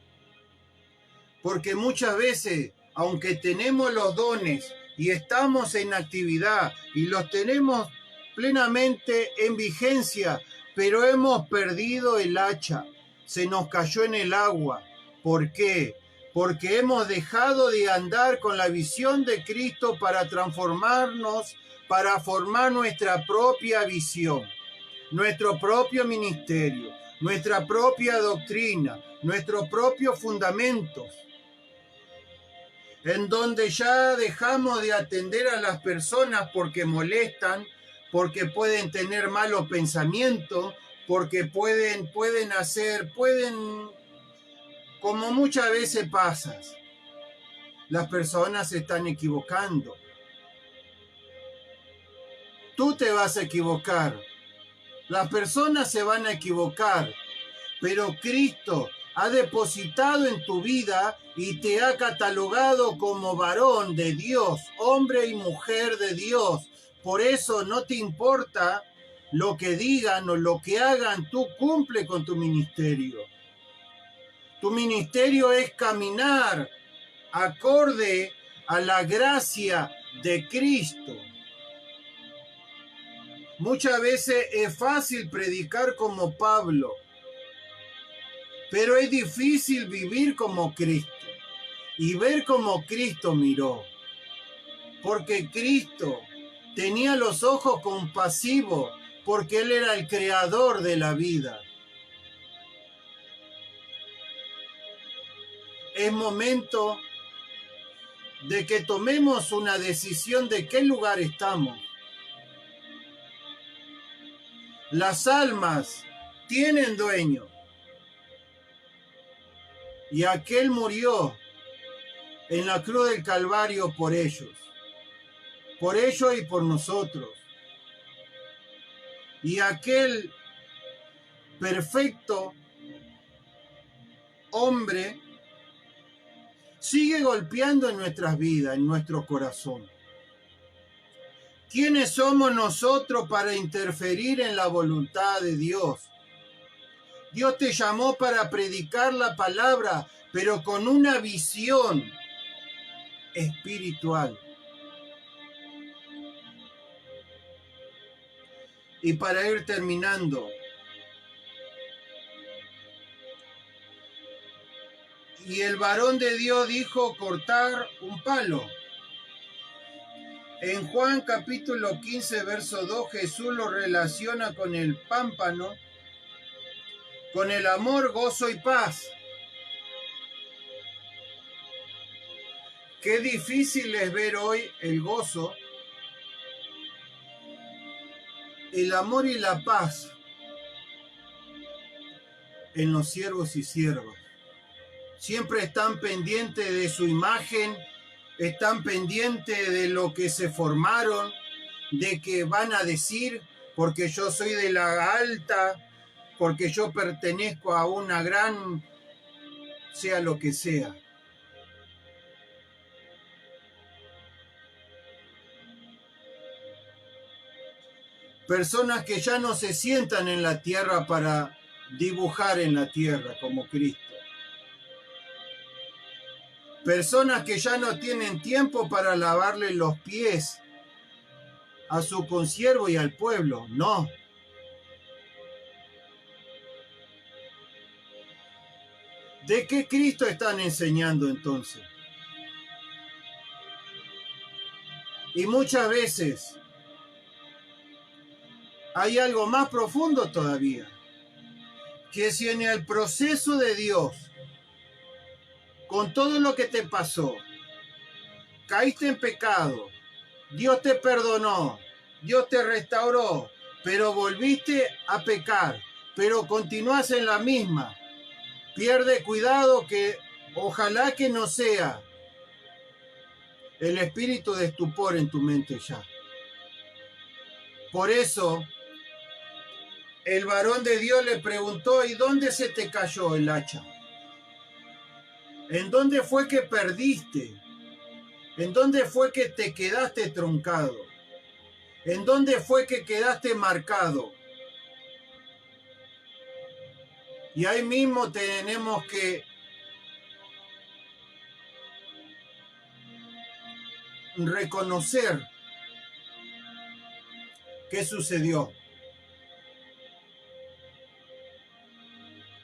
Speaker 1: Porque muchas veces, aunque tenemos los dones y estamos en actividad y los tenemos plenamente en vigencia, pero hemos perdido el hacha, se nos cayó en el agua. ¿Por qué? Porque hemos dejado de andar con la visión de Cristo para transformarnos, para formar nuestra propia visión, nuestro propio ministerio, nuestra propia doctrina, nuestros propios fundamentos, en donde ya dejamos de atender a las personas porque molestan, porque pueden tener malos pensamientos, porque pueden, como muchas veces pasa, las personas se están equivocando. Tú te vas a equivocar. Las personas se van a equivocar. Pero Cristo ha depositado en tu vida y te ha catalogado como varón de Dios, hombre y mujer de Dios. Por eso no te importa lo que digan o lo que hagan, tú cumple con tu ministerio. Tu ministerio es caminar acorde a la gracia de Cristo. Muchas veces es fácil predicar como Pablo, pero es difícil vivir como Cristo y ver como Cristo miró. Porque Cristo tenía los ojos compasivos, porque Él era el creador de la vida. Es momento de que tomemos una decisión de qué lugar estamos. Las almas tienen dueño. Y aquel murió en la cruz del Calvario por ellos y por nosotros. Y aquel perfecto hombre sigue golpeando en nuestras vidas, en nuestro corazón. ¿Quiénes somos nosotros para interferir en la voluntad de Dios? Dios te llamó para predicar la palabra, pero con una visión espiritual. Y para ir terminando, y el varón de Dios dijo cortar un palo. En Juan capítulo 15, verso 2, Jesús lo relaciona con el pámpano, con el amor, gozo y paz. Qué difícil es ver hoy el gozo, el amor y la paz en los siervos y siervas. Siempre están pendientes de su imagen, están pendientes de lo que se formaron, de que van a decir, porque yo soy de la alta, porque yo pertenezco a una gran, sea lo que sea. Personas que ya no se sientan en la tierra para dibujar en la tierra como Cristo. Personas que ya no tienen tiempo para lavarle los pies a su consiervo y al pueblo. No. ¿De qué Cristo están enseñando entonces? Y muchas veces hay algo más profundo todavía, que si en el proceso de Dios, con todo lo que te pasó, caíste en pecado, Dios te perdonó, Dios te restauró, pero volviste a pecar, pero continúas en la misma, pierde cuidado que ojalá que no sea el espíritu de estupor en tu mente ya. Por eso, el varón de Dios le preguntó, ¿y dónde se te cayó el hacha? ¿En dónde fue que perdiste? ¿En dónde fue que te quedaste truncado? ¿En dónde fue que quedaste marcado? Y ahí mismo tenemos que reconocer qué sucedió.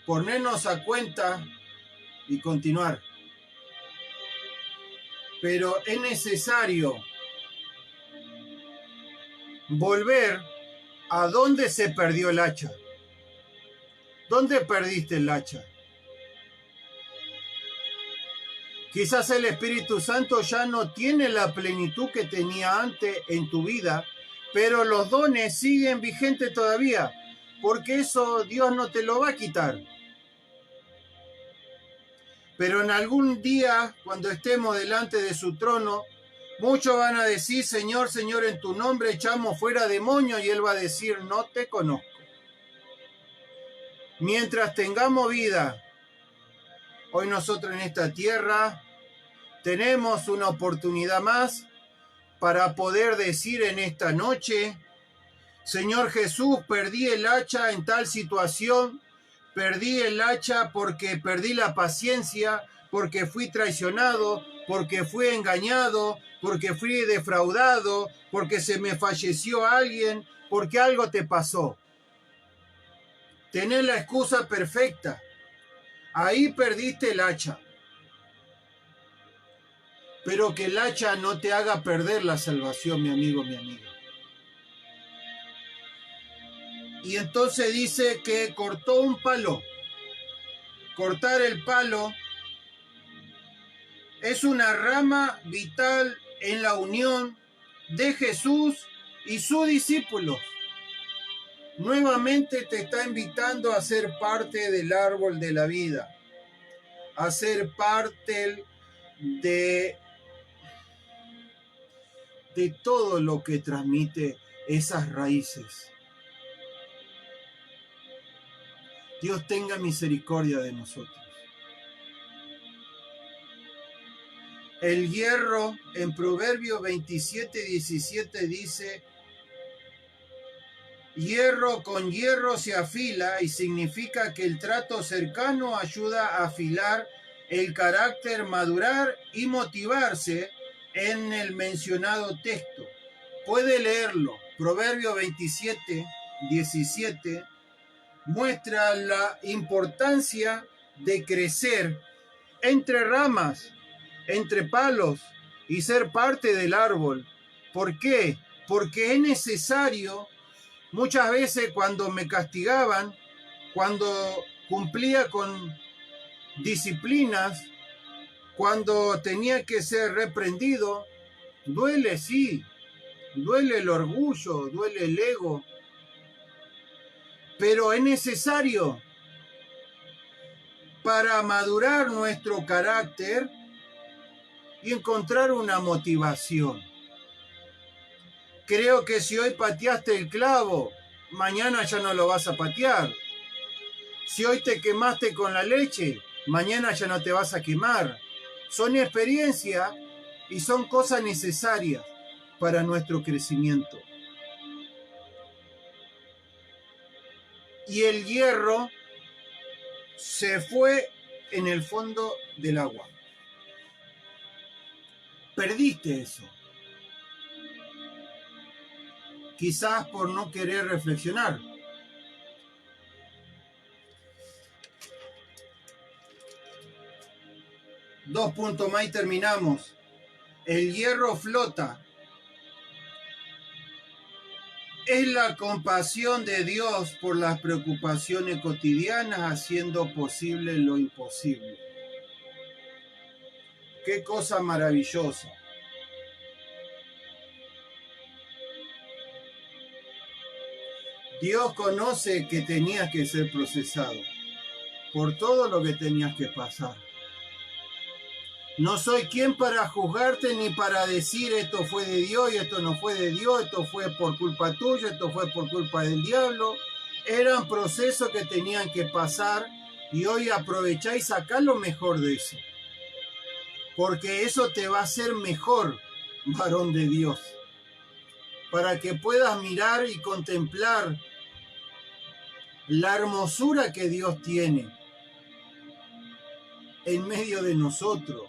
Speaker 1: Ponernos a cuenta y continuar. Pero es necesario volver a dónde se perdió el hacha. ¿Dónde perdiste el hacha? Quizás el Espíritu Santo ya no tiene la plenitud que tenía antes en tu vida, pero los dones siguen vigentes todavía, porque eso Dios no te lo va a quitar. Pero en algún día, cuando estemos delante de su trono, Muchos van a decir, Señor, Señor, en tu nombre echamos fuera demonios, y Él va a decir, no te conozco. Mientras tengamos vida, hoy nosotros en esta tierra tenemos una oportunidad más para poder decir en esta noche, Señor Jesús, perdí el hacha en tal situación, perdí el hacha porque perdí la paciencia, porque fui traicionado, porque fui engañado, porque fui defraudado, porque se me falleció alguien, porque algo te pasó. Tenés la excusa perfecta. Ahí perdiste el hacha. Pero que el hacha no te haga perder la salvación, mi amigo, mi amiga. Y entonces dice que cortó un palo. Cortar el palo es una rama vital en la unión de Jesús y sus discípulos. Nuevamente te está invitando a ser parte del árbol de la vida, a ser parte de todo lo que transmite esas raíces. Dios tenga misericordia de nosotros. El hierro en Proverbios 27:17 dice, hierro con hierro se afila, y significa que el trato cercano ayuda a afilar el carácter, madurar y motivarse en el mencionado texto. Puede leerlo. Proverbios 27:17 muestra la importancia de crecer entre ramas, entre palos, y ser parte del árbol. ¿Por qué? Porque es necesario. Muchas veces cuando me castigaban, cuando cumplía con disciplinas, cuando tenía que ser reprendido, duele, sí, duele el orgullo, duele el ego, pero es necesario para madurar nuestro carácter y encontrar una motivación. Creo que si hoy pateaste el clavo, mañana ya no lo vas a patear. Si hoy te quemaste con la leche, mañana ya no te vas a quemar. Son experiencias y son cosas necesarias para nuestro crecimiento. Y el hierro se fue en el fondo del agua. Perdiste eso. Quizás por no querer reflexionar. Dos puntos más y terminamos. El hierro flota. Es la compasión de Dios por las preocupaciones cotidianas, haciendo posible lo imposible. Qué cosa maravillosa. Dios conoce que tenías que ser procesado por todo lo que tenías que pasar. No soy quien para juzgarte ni para decir esto fue de Dios y esto no fue de Dios, esto fue por culpa tuya, esto fue por culpa del diablo. Eran procesos que tenían que pasar y hoy aprovechá y sacá lo mejor de eso. Porque eso te va a hacer mejor, varón de Dios. Para que puedas mirar y contemplar la hermosura que Dios tiene en medio de nosotros.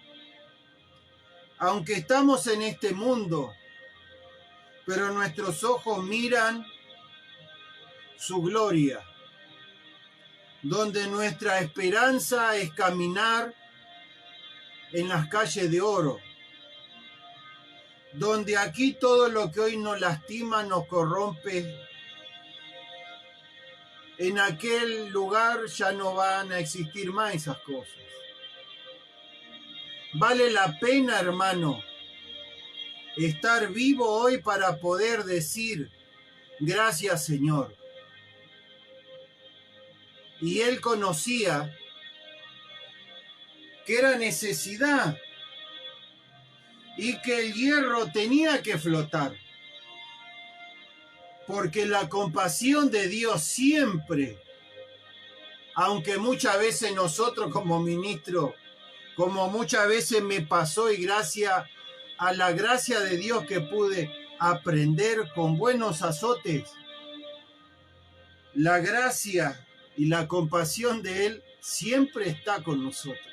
Speaker 1: Aunque estamos en este mundo, pero nuestros ojos miran su gloria, donde nuestra esperanza es caminar en las calles de oro, donde aquí todo lo que hoy nos lastima, nos corrompe, en aquel lugar ya no van a existir más esas cosas. Vale la pena, hermano, estar vivo hoy para poder decir, gracias, Señor. Y él conocía que era necesidad y que el hierro tenía que flotar. Porque la compasión de Dios siempre, aunque muchas veces nosotros como ministros, como muchas veces me pasó y gracias a la gracia de Dios que pude aprender con buenos azotes, la gracia y la compasión de Él siempre está con nosotros,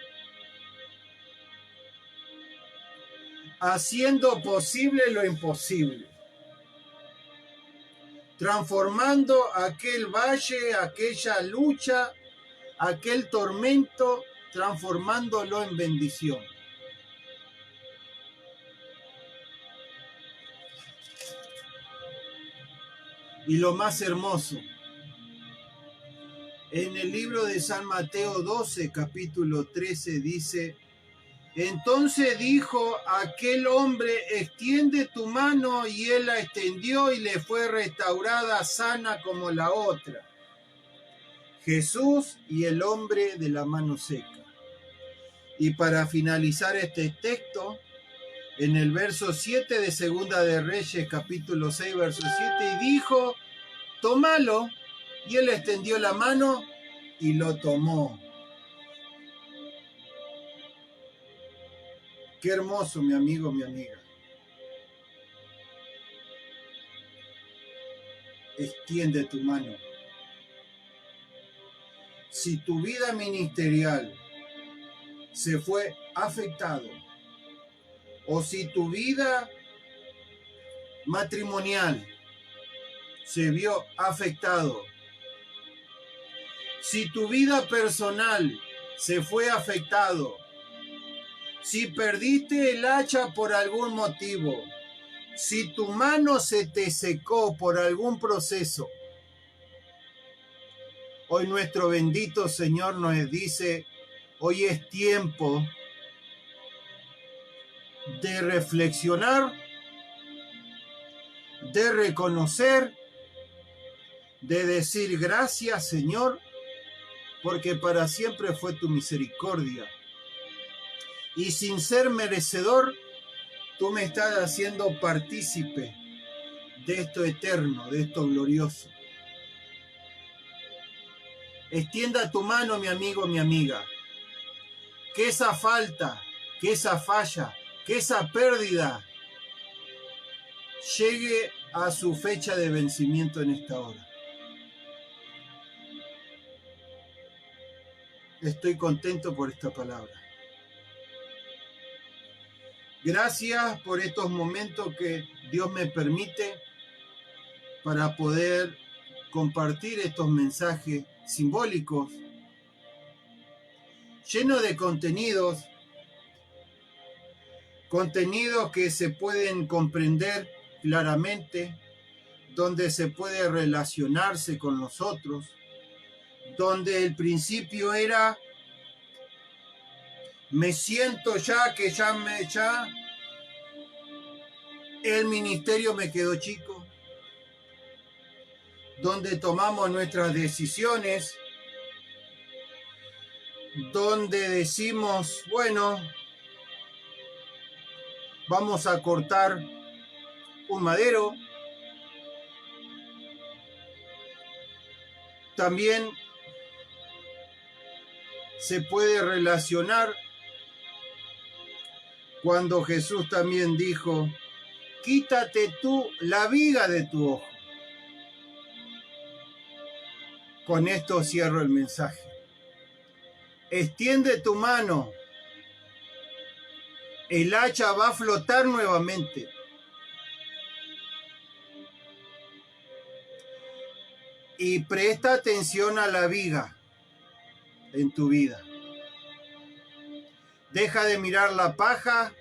Speaker 1: haciendo posible lo imposible, transformando aquel valle, aquella lucha, aquel tormento, transformándolo en bendición. Y lo más hermoso, en el libro de San Mateo 12, capítulo 13, dice: entonces dijo aquel hombre, extiende tu mano, y él la extendió y le fue restaurada sana como la otra. Jesús y el hombre de la mano seca. Y para finalizar este texto, en el verso 7 de Segunda de Reyes, capítulo 6, verso 7, y dijo, tómalo, y él extendió la mano y lo tomó. Qué hermoso, mi amigo, mi amiga. Extiende tu mano. Si tu vida ministerial se fue afectado, o si tu vida matrimonial se vio afectado, si tu vida personal se fue afectado, si perdiste el hacha por algún motivo, si tu mano se te secó por algún proceso, hoy nuestro bendito Señor nos dice, hoy es tiempo de reflexionar, de reconocer, de decir gracias, Señor, porque para siempre fue tu misericordia. Y sin ser merecedor, tú me estás haciendo partícipe de esto eterno, de esto glorioso. Extienda tu mano, mi amigo, mi amiga. Que esa falta, que esa falla, que esa pérdida llegue a su fecha de vencimiento en esta hora. Estoy contento por esta palabra. Gracias por estos momentos que Dios me permite para poder compartir estos mensajes simbólicos, llenos de contenidos que se pueden comprender claramente, donde se puede relacionarse con nosotros, donde el principio era me siento ya que ya el ministerio me quedó chico, donde tomamos nuestras decisiones, donde decimos, bueno, vamos a cortar un madero. También se puede relacionar cuando Jesús también dijo, quítate tú la viga de tu ojo. Con esto cierro el mensaje. Extiende tu mano. El hacha va a flotar nuevamente. Y presta atención a la viga en tu vida. Deja de mirar la paja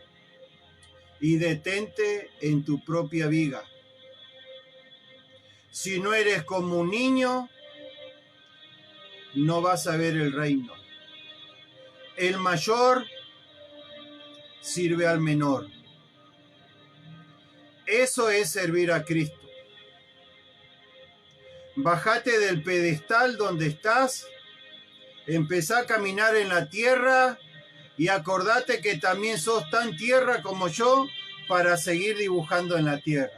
Speaker 1: y detente en tu propia viga. Si no eres como un niño, no vas a ver el reino. El mayor sirve al menor. Eso es servir a Cristo. Bájate del pedestal donde estás, empezá a caminar en la tierra Y acordate que también sos tan tierra como yo para seguir dibujando en la tierra.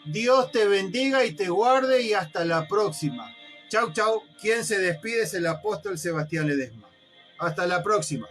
Speaker 1: Dios te bendiga y te guarde y hasta la próxima. Chau, chau. Quien se despide es el apóstol Sebastián Ledesma. Hasta la próxima.